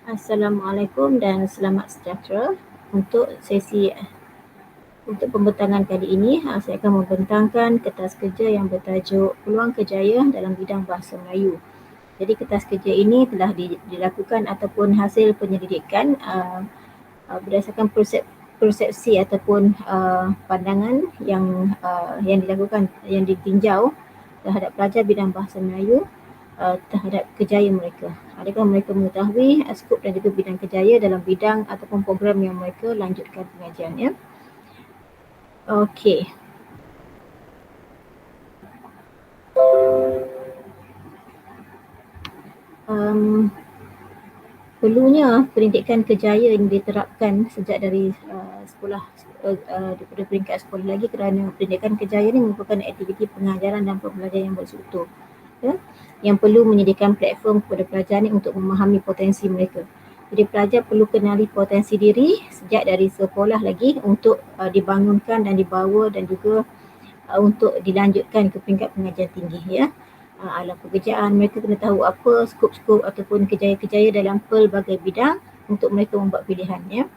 Assalamualaikum dan selamat sejahtera. Untuk pembentangan kali ini, saya akan membentangkan kertas kerja yang bertajuk Peluang Kerjaya dalam bidang Bahasa Melayu. Jadi kertas kerja ini telah dilakukan ataupun hasil penyelidikan berdasarkan persepsi ataupun pandangan yang dilakukan, yang ditinjau terhadap pelajar bidang Bahasa Melayu terhadap kerjaya mereka. Adakah mereka mengetahui skop dan juga bidang kerjaya dalam bidang ataupun program yang mereka lanjutkan pengajiannya. Okey. Perlunya pendidikan kerjaya yang diterapkan sejak dari daripada peringkat sekolah lagi, kerana pendidikan kerjaya ini merupakan aktiviti pengajaran dan pembelajaran yang bersekutu, ya, yang perlu menyediakan platform kepada pelajar ini untuk memahami potensi mereka. Jadi pelajar perlu kenali potensi diri sejak dari sekolah lagi untuk dibangunkan dan dibawa dan juga untuk dilanjutkan ke peringkat pengajian tinggi, ya. Alam pekerjaan, mereka kena tahu apa skop-skop ataupun kerjaya-kerjaya dalam pelbagai bidang untuk mereka membuat pilihan, ya,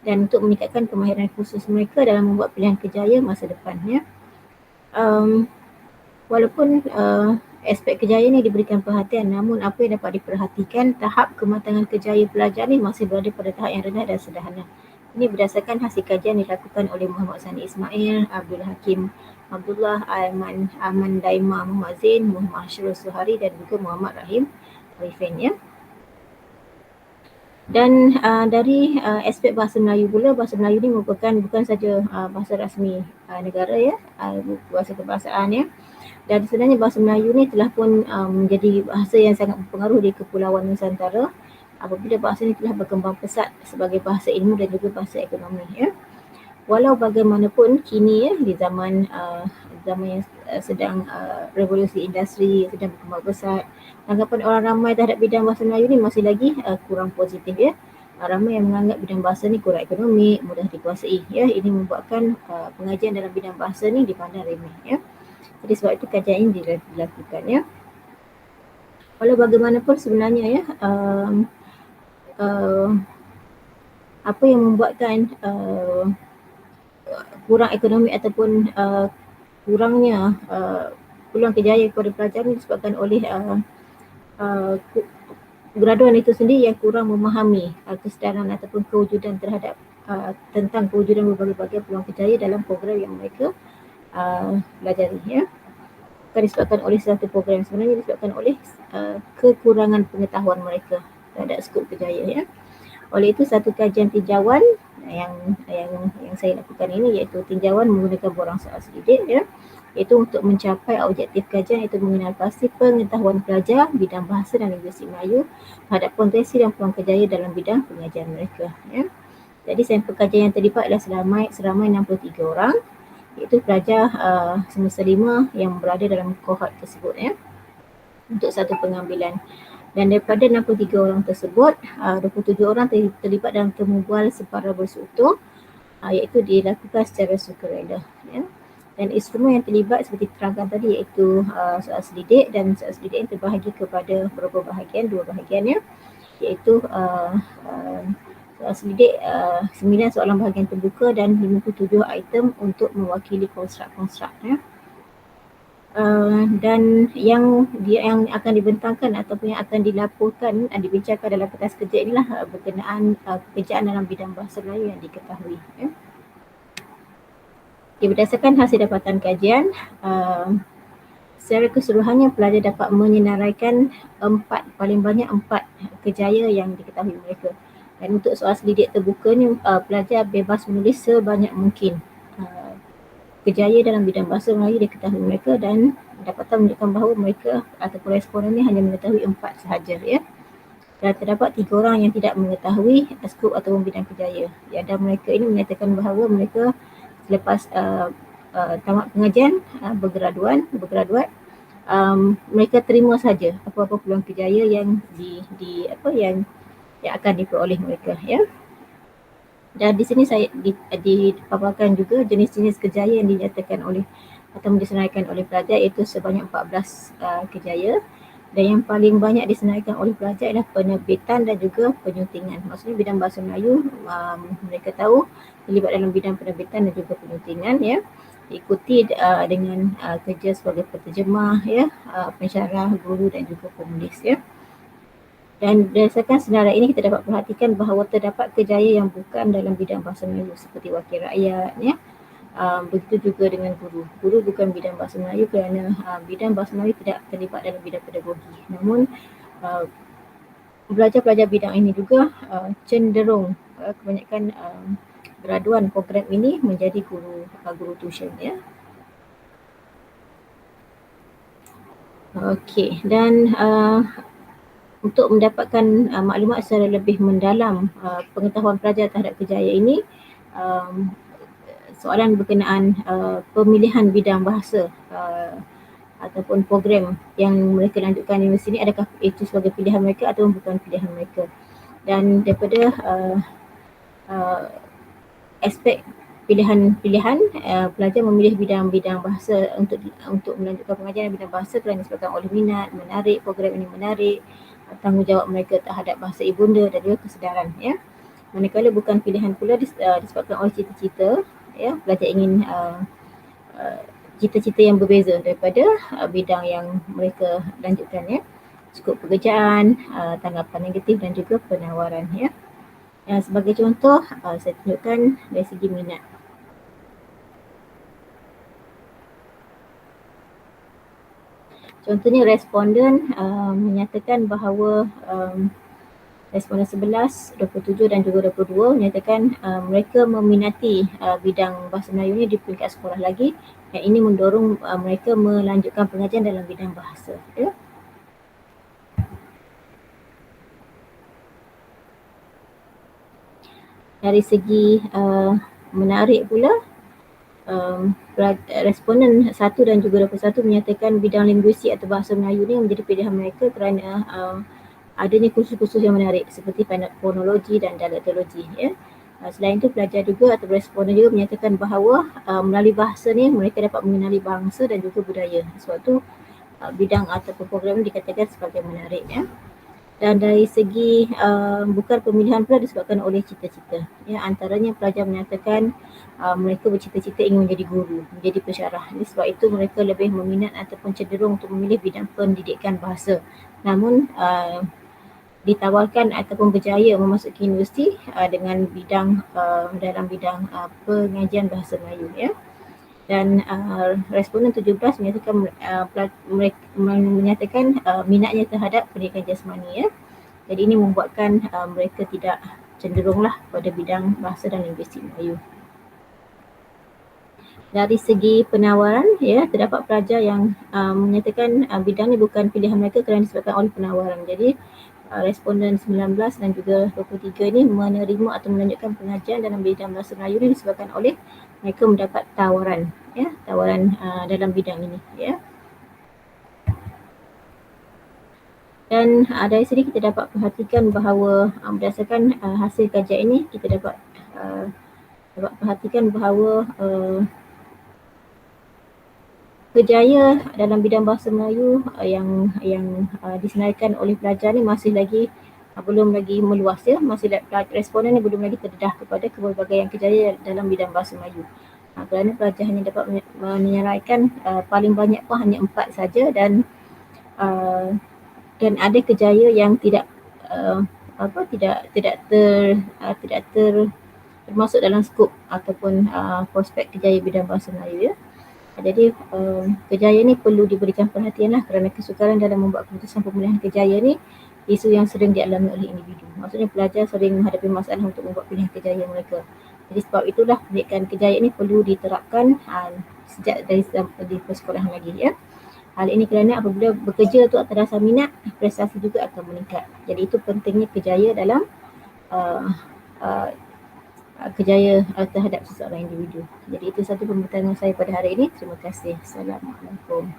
dan untuk meningkatkan kemahiran khusus mereka dalam membuat pilihan kerjaya masa depan, ya. Walaupun aspek kerjaya ni diberikan perhatian, namun apa yang dapat diperhatikan, tahap kematangan kerjaya pelajar ni masih berada pada tahap yang rendah dan sederhana. Ini berdasarkan hasil kajian dilakukan oleh Muhammad Sani Ismail, Abdul Hakim Abdullah, Aman Daima Muhammad Zain, Muhammad Ashrul Suhari dan juga Muhammad Rahim Arifin, ya. Dan dari aspek bahasa Melayu pula, bahasa Melayu ni merupakan bukan saja bahasa rasmi negara, ya, bahasa kebahasaan, ya. Dan sebenarnya bahasa Melayu ni telah pun menjadi bahasa yang sangat berpengaruh di Kepulauan Nusantara apabila bahasa ini telah berkembang pesat sebagai bahasa ilmu dan juga bahasa ekonomi, ya. Walau bagaimanapun kini, ya, di zaman yang sedang revolusi industri sedang berkembang pesat, anggapan orang ramai terhadap bidang bahasa Melayu ni masih lagi kurang positif, ya. Ramai yang menganggap bidang bahasa ni kurang ekonomi, mudah dikuasai, ya. Ini membuatkan pengajian dalam bidang bahasa ni dipandang remeh, ya. Jadi sebab itu kajian ini dilakukan, ya. Walau bagaimanapun sebenarnya, ya, apa yang membuatkan kurang ekonomi ataupun kurangnya peluang kerjaya kepada pelajar ini disebabkan oleh graduan itu sendiri yang kurang memahami kesedaran ataupun kewujudan terhadap tentang kewujudan berbagai-bagai peluang kerjaya dalam program yang mereka pelajari, ya. Bukan disebabkan oleh satu program, sebenarnya disebabkan oleh kekurangan pengetahuan mereka terhadap skop kerjaya, ya. Oleh itu satu kajian tinjauan yang saya lakukan ini iaitu tinjauan menggunakan borang soal selidik, ya, iaitu untuk mencapai objektif kajian iaitu mengenal pasti pengetahuan pelajar bidang bahasa dan linguistik Melayu terhadap potensi dan peluang kerjaya dalam bidang pengajian mereka, ya. Jadi sampel kajian yang terlibat adalah seramai 63 orang, iaitu pelajar semester 5 yang berada dalam kohort tersebut, ya, untuk satu pengambilan. Dan daripada 63 orang tersebut, 27 orang terlibat dalam temu bual separa berseutuh, iaitu dilakukan secara sukarela, ya. Dan instrumen yang terlibat seperti terangkan tadi iaitu soal selidik, dan soal selidik yang terbahagi kepada beberapa bahagian, 2 bahagian, ya, iaitu soal selidik 9 soalan bahagian terbuka dan 57 item untuk mewakili konstruk-konstruk, ya. Dan yang akan dibentangkan ataupun yang akan dilaporkan, dibincangkan dalam kertas kerja inilah berkenaan pekerjaan dalam bidang bahasa Melayu yang diketahui, ya. Berdasarkan hasil dapatan kajian, secara keseluruhannya pelajar dapat menyenaraikan paling banyak 4 kerjaya yang diketahui mereka. Dan untuk soal selidik terbuka ni, pelajar bebas menulis sebanyak mungkin kerjaya dalam bidang bahasa Melayu diketahui mereka, dan dapatan menunjukkan bahawa mereka ataupun responden ini hanya mengetahui 4 sahaja, ya. Dan terdapat 3 orang yang tidak mengetahui skop ataupun bidang kerjaya, ya, dan mereka ini menyatakan bahawa mereka selepas tamat pengajian bergraduat, mereka terima saja apa-apa peluang kerjaya yang yang akan diperoleh mereka, ya. Dan di sini saya dipaparkan juga jenis-jenis kerjaya yang dinyatakan oleh atau disenaraikan oleh pelajar, iaitu sebanyak 14 kerjaya, Dan yang paling banyak disenaraikan oleh pelajar ialah penerbitan dan juga penyuntingan. Maksudnya bidang bahasa Melayu mereka tahu terlibat dalam bidang penerbitan dan juga penyuntingan, ya. Diikuti dengan kerja sebagai penterjemah, ya, pensyarah, guru dan juga penulis, ya. Dan berdasarkan senarai ini kita dapat perhatikan bahawa terdapat kejayaan yang bukan dalam bidang bahasa Melayu seperti wakil rakyat, ya. Begitu juga dengan guru. Guru bukan bidang bahasa Melayu kerana bidang bahasa Melayu tidak terlibat dalam bidang pedagogi. Namun pelajar-pelajar bidang ini juga cenderung kebanyakan graduan program ini menjadi guru tuition, ya. Okey, dan untuk mendapatkan maklumat secara lebih mendalam pengetahuan pelajar terhadap kejayaan ini, soalan berkenaan pemilihan bidang bahasa ataupun program yang mereka lanjutkan di universiti ini, adakah itu sebagai pilihan mereka atau bukan pilihan mereka. Dan daripada aspek pilihan-pilihan, pelajar memilih bidang-bidang bahasa untuk melanjutkan pengajaran bidang bahasa kerana disebabkan oleh minat, menarik, program ini menarik, tanggungjawab mereka terhadap bahasa ibunda dan juga kesedaran, ya. Manakala bukan pilihan pula disebabkan oleh cita-cita, ya, pelajar ingin cita-cita yang berbeza daripada bidang yang mereka lanjutkan, ya. Skop pekerjaan, tanggapan negatif dan juga penawaran, ya. Sebagai contoh, saya tunjukkan dari segi minat. Contohnya responden menyatakan bahawa responden 11, 27 dan juga 22 menyatakan mereka meminati bidang bahasa Melayu ini di peringkat sekolah lagi, dan ini mendorong mereka melanjutkan pengajian dalam bidang bahasa, ya. Dari segi menarik pula, responden 1 dan juga 21 menyatakan bidang linguistik atau bahasa Melayu ni menjadi pilihan mereka kerana adanya kursus-kursus yang menarik seperti fonologi dan dialektologi, ya. Selain itu, pelajar juga atau responden juga menyatakan bahawa melalui bahasa ni mereka dapat mengenali bangsa dan juga budaya. Sebab tu bidang atau program ini dikatakan sebagai menarik, ya. Dan dari segi bukan pemilihan pula disebabkan oleh cita-cita, ya. Antaranya pelajar menyatakan mereka bercita-cita ingin menjadi guru, menjadi pensyarah. Sebab itu mereka lebih meminat ataupun cenderung untuk memilih bidang pendidikan bahasa. Namun ditawarkan ataupun berjaya memasuki universiti dengan bidang dalam bidang pengajian bahasa Melayu, ya. Dan responden 17 menyatakan minatnya terhadap pendidikan jasmani, ya. Jadi ini membuatkan mereka tidak cenderunglah pada bidang bahasa dan linguistik Melayu. Dari segi penawaran, ya, terdapat pelajar yang menyatakan bidang ini bukan pilihan mereka kerana disebabkan oleh penawaran. Jadi responden 19 dan juga 23 ini menerima atau melanjutkan pengajian dalam bidang bahasa Melayu ini disebabkan oleh mereka mendapat tawaran, ya, tawaran dalam bidang ini, ya. Dan dari sini kita dapat perhatikan bahawa berdasarkan hasil kajian ini kita dapat perhatikan bahawa kejayaan dalam bidang bahasa Melayu yang disenaraikan oleh pelajar ni masih lagi belum lagi meluas, ya. Masih responden ni belum lagi terdedah kepada pelbagai kejayaan dalam bidang bahasa Melayu. Kerana pelajar hanya dapat menyenaraikan paling banyak pun hanya 4 saja, dan ada kejayaan yang tidak termasuk dalam skop ataupun prospek kejayaan bidang bahasa Melayu, ya. Jadi kejayaan ni perlu diberikan perhatianlah kerana kesukaran dalam membuat keputusan pemilihan kejayaan ni isu yang sering dialami oleh individu. Maksudnya pelajar sering menghadapi masalah untuk membuat pilihan kejayaan mereka. Jadi sebab itulah pendidikan kejayaan ni perlu diterapkan sejak dari persekolahan lagi, ya. Hal ini kerana apabila bekerja tu atas dasar minat, prestasi juga akan meningkat. Jadi itu pentingnya kejayaan dalam kejayaan terhadap seseorang individu. Jadi itu satu pembincangan saya pada hari ini. Terima kasih. Assalamualaikum.